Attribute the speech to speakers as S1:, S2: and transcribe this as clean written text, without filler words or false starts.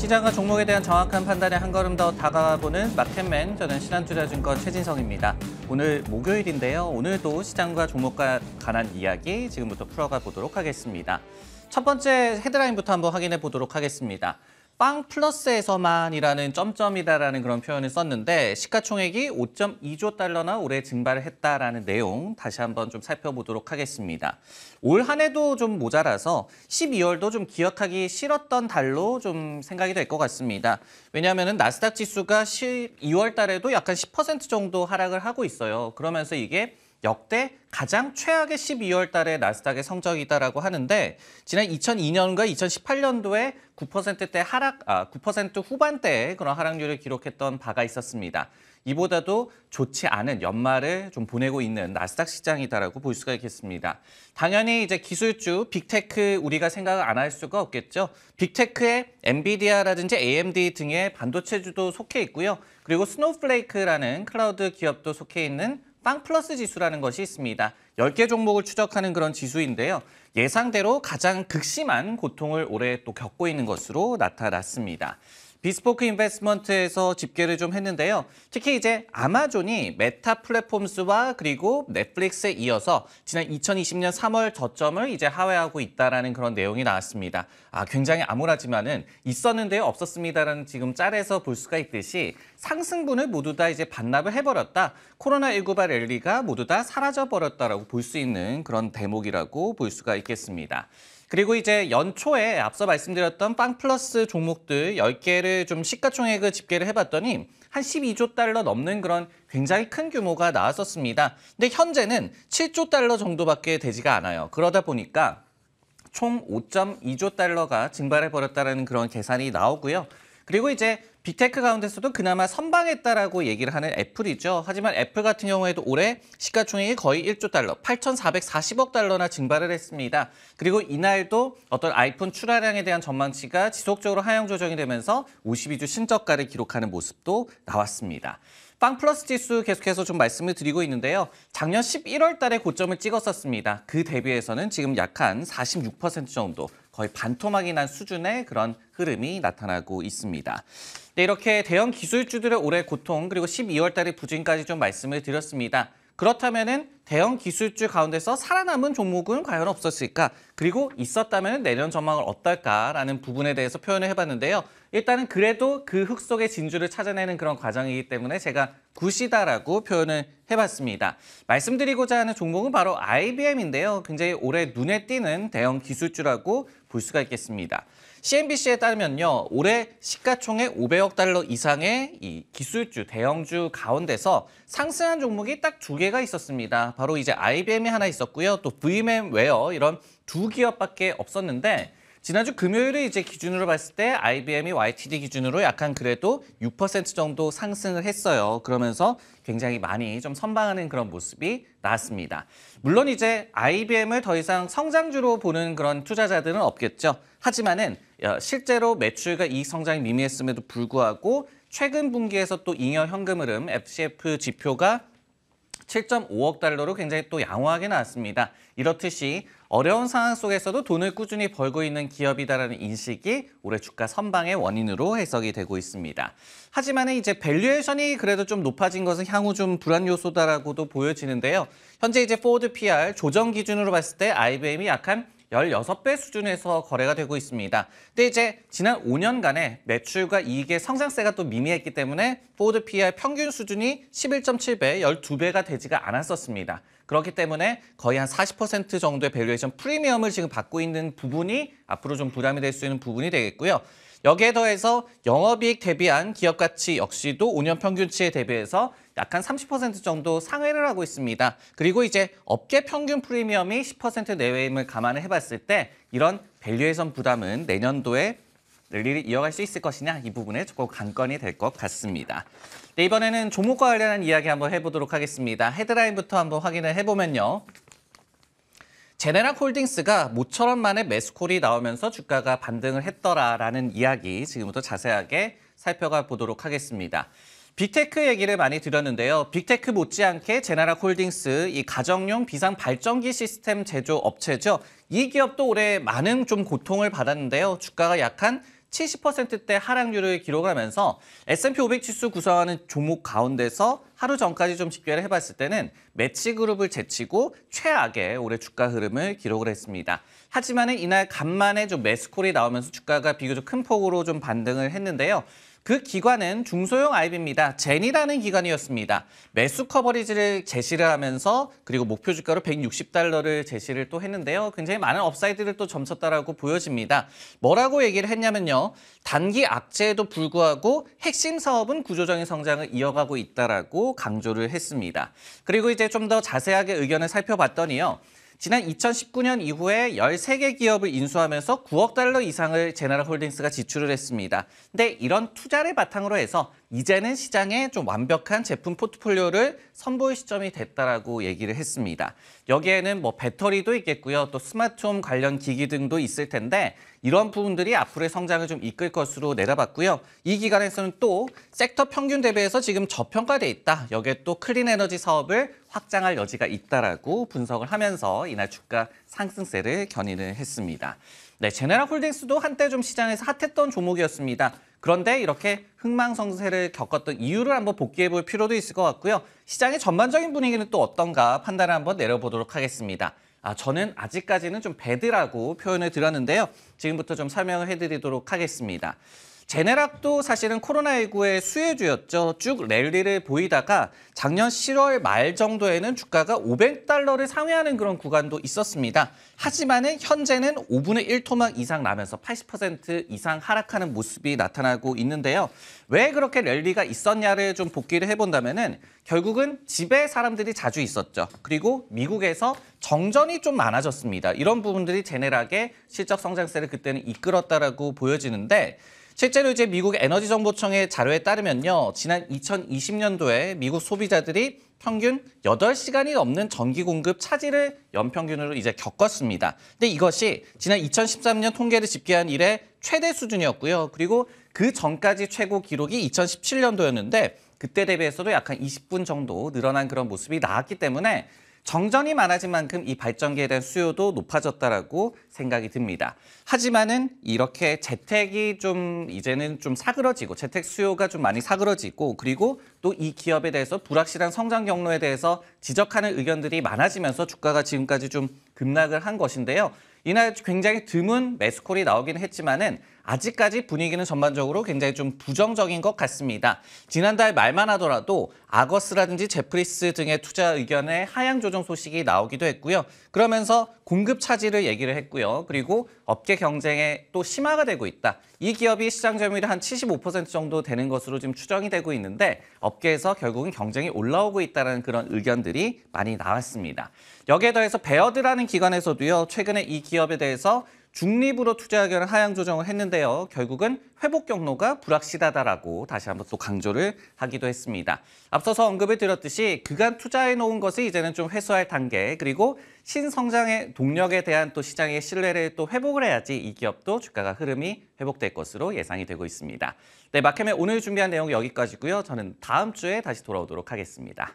S1: 시장과 종목에 대한 정확한 판단에 한 걸음 더 다가가보는 마켓맨, 저는 신한투자증권 최진성입니다. 오늘 목요일인데요. 오늘도 시장과 종목과 관한 이야기 지금부터 풀어가 보도록 하겠습니다. 첫 번째 헤드라인부터 한번 확인해 보도록 하겠습니다. 빵 플러스에서만이라는 점점이다라는 그런 표현을 썼는데 시가총액이 5.2조 달러나 올해 증발을 했다라는 내용 다시 한번 좀 살펴보도록 하겠습니다. 올 한 해도 좀 모자라서 12월도 좀 기억하기 싫었던 달로 좀 생각이 될 것 같습니다. 왜냐하면 나스닥 지수가 12월 달에도 약간 10% 정도 하락을 하고 있어요. 그러면서 이게 역대 가장 최악의 12월 달의 나스닥의 성적이다라고 하는데 지난 2002년과 2018년도에 9%대 9% 후반대의 그런 하락률을 기록했던 바가 있었습니다. 이보다도 좋지 않은 연말을 좀 보내고 있는 나스닥 시장이다라고 볼 수가 있겠습니다. 당연히 이제 기술주, 빅테크 우리가 생각을 안 할 수가 없겠죠. 빅테크에 엔비디아라든지 AMD 등의 반도체주도 속해 있고요. 그리고 스노우플레이크라는 클라우드 기업도 속해 있는 빵 플러스 지수라는 것이 있습니다. 10개 종목을 추적하는 그런 지수인데요. 예상대로 가장 극심한 고통을 올해 또 겪고 있는 것으로 나타났습니다. 비스포크 인베스트먼트에서 집계를 좀 했는데요. 특히 이제 아마존이 메타 플랫폼스와 그리고 넷플릭스에 이어서 지난 2020년 3월 저점을 이제 하회하고 있다라는 그런 내용이 나왔습니다. 굉장히 암울하지만은 있었는데요, 없었습니다라는 지금 짤에서 볼 수가 있듯이 상승분을 모두 다 이제 반납을 해버렸다. 코로나19바 랠리가 모두 다 사라져버렸다라고 볼 수 있는 그런 대목이라고 볼 수가 있겠습니다. 그리고 이제 연초에 앞서 말씀드렸던 빵 플러스 종목들 10개를 좀 시가총액을 집계를 해봤더니 한 12조 달러 넘는 그런 굉장히 큰 규모가 나왔었습니다. 근데 현재는 7조 달러 정도밖에 되지가 않아요. 그러다 보니까 총 5.2조 달러가 증발해버렸다는 그런 계산이 나오고요. 그리고 이제 빅테크 가운데서도 그나마 선방했다라고 얘기를 하는 애플이죠. 하지만 애플 같은 경우에도 올해 시가총액이 거의 1조 달러, 8,440억 달러나 증발을 했습니다. 그리고 이날도 어떤 아이폰 출하량에 대한 전망치가 지속적으로 하향 조정이 되면서 52주 신저가를 기록하는 모습도 나왔습니다. 빵 플러스 지수 계속해서 좀 말씀을 드리고 있는데요. 작년 11월 달에 고점을 찍었었습니다. 그 대비해서는 지금 약 한 46% 정도, 거의 반토막이 난 수준의 그런 흐름이 나타나고 있습니다. 네, 이렇게 대형 기술주들의 올해 고통 그리고 12월 달의 부진까지 좀 말씀을 드렸습니다. 그렇다면은 대형 기술주 가운데서 살아남은 종목은 과연 없었을까? 그리고 있었다면 내년 전망은 어떨까라는 부분에 대해서 표현을 해봤는데요. 일단은 그래도 그 흙 속의 진주를 찾아내는 그런 과정이기 때문에 제가 굿이다라고 표현을 해봤습니다. 말씀드리고자 하는 종목은 바로 IBM인데요. 굉장히 올해 눈에 띄는 대형 기술주라고 볼 수가 있겠습니다. CNBC에 따르면요, 올해 시가총액 500억 달러 이상의 이 기술주, 대형주 가운데서 상승한 종목이 딱 2개가 있었습니다. 바로 이제 IBM이 하나 있었고요. 또 VM웨어 이런 2기업밖에 없었는데 지난주 금요일을 이제 기준으로 봤을 때 IBM이 YTD 기준으로 약간 그래도 6% 정도 상승을 했어요. 그러면서 굉장히 많이 좀 선방하는 그런 모습이 나왔습니다. 물론 이제 IBM을 더 이상 성장주로 보는 그런 투자자들은 없겠죠. 하지만은 실제로 매출과 이익 성장이 미미했음에도 불구하고 최근 분기에서 또 잉여 현금 흐름 FCF 지표가 7.5억 달러로 굉장히 또 양호하게 나왔습니다. 이렇듯이 어려운 상황 속에서도 돈을 꾸준히 벌고 있는 기업이다라는 인식이 올해 주가 선방의 원인으로 해석이 되고 있습니다. 하지만 이제 밸류에이션이 그래도 좀 높아진 것은 향후 좀 불안 요소다라고도 보여지는데요. 현재 이제 포워드 PR 조정 기준으로 봤을 때 IBM이 약한 16배 수준에서 거래가 되고 있습니다. 근데 이제 지난 5년간의 매출과 이익의 성장세가 또 미미했기 때문에 포워드 PR 평균 수준이 11.7배, 12배가 되지가 않았었습니다. 그렇기 때문에 거의 한 40% 정도의 밸류에이션 프리미엄을 지금 받고 있는 부분이 앞으로 좀 부담이 될 수 있는 부분이 되겠고요. 여기에 더해서 영업이익 대비한 기업 가치 역시도 5년 평균치에 대비해서 약 한 30% 정도 상회를 하고 있습니다. 그리고 이제 업계 평균 프리미엄이 10% 내외임을 감안을 해봤을 때 이런 밸류에이션 부담은 내년도에 랠리를 이어갈 수 있을 것이냐 이 부분에 조금 관건이 될 것 같습니다. 네, 이번에는 종목과 관련한 이야기 한번 해보도록 하겠습니다. 헤드라인부터 한번 확인을 해보면요. 제네랄홀딩스가 모처럼 만에 매수콜이 나오면서 주가가 반등을 했더라라는 이야기 지금부터 자세하게 살펴가 보도록 하겠습니다. 빅테크 얘기를 많이 드렸는데요. 빅테크 못지않게 제네랄홀딩스 이 가정용 비상 발전기 시스템 제조 업체죠. 이 기업도 올해 많은 좀 고통을 받았는데요. 주가가 약한 70%대 하락률을 기록하면서 S&P 500 지수 구성하는 종목 가운데서 하루 전까지 좀 집계를 해봤을 때는 매치 그룹을 제치고 최악의 올해 주가 흐름을 기록을 했습니다. 하지만은 이날 간만에 좀 매수콜이 나오면서 주가가 비교적 큰 폭으로 좀 반등을 했는데요. 그 기관은 중소형 IB입니다. 젠이라는 기관이었습니다. 매수 커버리지를 제시를 하면서 그리고 목표 주가로 160달러를 제시를 또 했는데요. 굉장히 많은 업사이드를 또 점쳤다라고 보여집니다. 뭐라고 얘기를 했냐면요. 단기 악재에도 불구하고 핵심 사업은 구조적인 성장을 이어가고 있다라고 강조를 했습니다. 그리고 이제 좀 더 자세하게 의견을 살펴봤더니요. 지난 2019년 이후에 13개 기업을 인수하면서 9억 달러 이상을 제너럴홀딩스가 지출을 했습니다. 근데 이런 투자를 바탕으로 해서 이제는 시장에 좀 완벽한 제품 포트폴리오를 선보일 시점이 됐다라고 얘기를 했습니다. 여기에는 뭐 배터리도 있겠고요. 또 스마트홈 관련 기기 등도 있을 텐데 이런 부분들이 앞으로의 성장을 좀 이끌 것으로 내다봤고요. 이 기간에서는 또 섹터 평균 대비해서 지금 저평가돼 있다. 여기에 또 클린 에너지 사업을 확장할 여지가 있다라고 분석을 하면서 이날 주가 상승세를 견인을 했습니다. 네, 제너럴홀딩스도 한때 좀 시장에서 핫했던 종목이었습니다. 그런데 이렇게 흥망성쇠를 겪었던 이유를 한번 복기해 볼 필요도 있을 것 같고요. 시장의 전반적인 분위기는 또 어떤가 판단을 한번 내려보도록 하겠습니다. 저는 아직까지는 좀 배드라고 표현을 드렸는데요. 지금부터 좀 설명을 해드리도록 하겠습니다. 제네락도 사실은 코로나19의 수혜주였죠. 쭉 랠리를 보이다가 작년 10월 말 정도에는 주가가 500달러를 상회하는 그런 구간도 있었습니다. 하지만은 현재는 5분의 1 토막 이상 나면서 80% 이상 하락하는 모습이 나타나고 있는데요. 왜 그렇게 랠리가 있었냐를 좀 복기를 해본다면은 결국은 집에 사람들이 자주 있었죠. 그리고 미국에서 정전이 좀 많아졌습니다. 이런 부분들이 제네락의 실적 성장세를 그때는 이끌었다라고 보여지는데 실제로 이제 미국 에너지정보청의 자료에 따르면요. 지난 2020년도에 미국 소비자들이 평균 8시간이 넘는 전기 공급 차질을 연평균으로 이제 겪었습니다. 근데 이것이 지난 2013년 통계를 집계한 이래 최대 수준이었고요. 그리고 그 전까지 최고 기록이 2017년도였는데 그때 대비해서도 약 한 20분 정도 늘어난 그런 모습이 나왔기 때문에 정전이 많아진 만큼 이 발전기에 대한 수요도 높아졌다라고 생각이 듭니다. 하지만은 이렇게 재택이 좀 이제는 좀 사그러지고 재택 수요가 좀 많이 사그러지고 그리고 또 이 기업에 대해서 불확실한 성장 경로에 대해서 지적하는 의견들이 많아지면서 주가가 지금까지 좀 급락을 한 것인데요. 이날 굉장히 드문 매수콜이 나오기는 했지만은 아직까지 분위기는 전반적으로 굉장히 좀 부정적인 것 같습니다. 지난달 말만 하더라도 아거스라든지 제프리스 등의 투자 의견에 하향 조정 소식이 나오기도 했고요. 그러면서 공급 차질을 얘기를 했고요. 그리고 업계 경쟁에 또 심화가 되고 있다. 이 기업이 시장 점유율이 한 75% 정도 되는 것으로 지금 추정이 되고 있는데 업계에서 결국은 경쟁이 올라오고 있다는 그런 의견들이 많이 나왔습니다. 여기에 더해서 베어드라는 기관에서도요. 최근에 이 기업에 대해서 중립으로 투자 의견을 하향 조정을 했는데요. 결국은 회복 경로가 불확실하다라고 다시 한번 또 강조를 하기도 했습니다. 앞서서 언급을 드렸듯이 그간 투자해 놓은 것을 이제는 좀 회수할 단계 그리고 신성장의 동력에 대한 또 시장의 신뢰를 또 회복을 해야지 이 기업도 주가가 흐름이 회복될 것으로 예상이 되고 있습니다. 네, 마켓맨 오늘 준비한 내용은 여기까지고요. 저는 다음 주에 다시 돌아오도록 하겠습니다.